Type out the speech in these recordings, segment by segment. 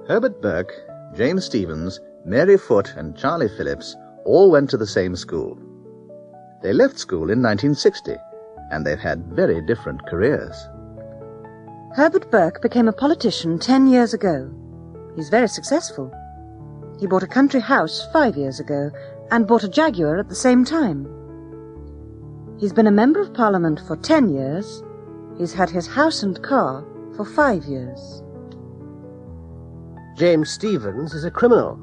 Herbert Burke, James Stephens, Mary Foote and Charlie Phillips all went to the same school. They left school in 1960, and they've had very different careers. Herbert Burke became a politician 10 years ago. He's very successful. He bought a country house 5 years ago and bought a Jaguar at the same time. He's been a Member of Parliament for 10 years. He's had his house and car for 5 years. James Stephens is a criminal.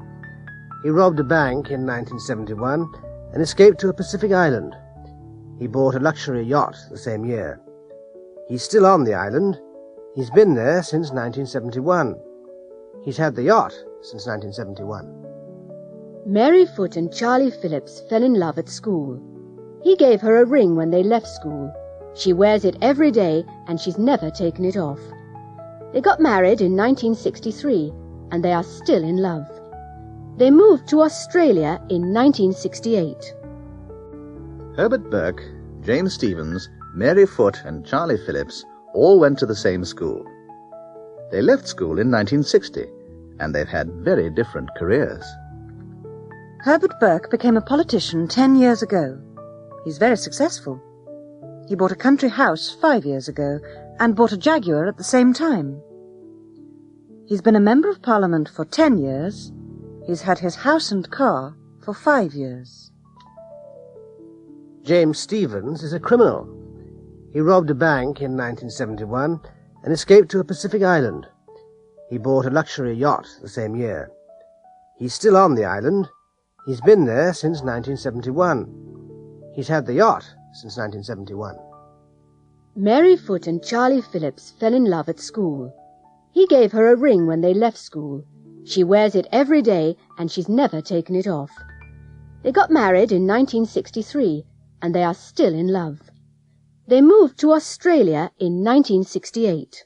He robbed a bank in 1971 and escaped to a Pacific island. He bought a luxury yacht the same year. He's still on the island. He's been there since 1971. He's had the yacht since 1971. Mary Foote and Charlie Phillips fell in love at school. He gave her a ring when they left school. She wears it every day and she's never taken it off. They got married in 1963 and they are still in love. They moved to Australia in 1968. Herbert Burke, James Stephens, Mary Foote and Charlie Phillips all went to the same school. They left school in 1960, and they've had very different careers. Herbert Burke became a politician 10 years ago. He's very successful. He bought a country house 5 years ago and bought a Jaguar at the same time. He's been a Member of Parliament for 10 years. He's had his house and car for 5 years. James Stephens is a criminal. He robbed a bank in 1971 and escaped to a Pacific island. He bought a luxury yacht the same year. He's still on the island. He's been there since 1971. He's had the yacht since 1971. Mary Foote and Charlie Phillips fell in love at school. He gave her a ring when they left school. She wears it every day and she's never taken it off. They got married in 1963 and they are still in love. They moved to Australia in 1968.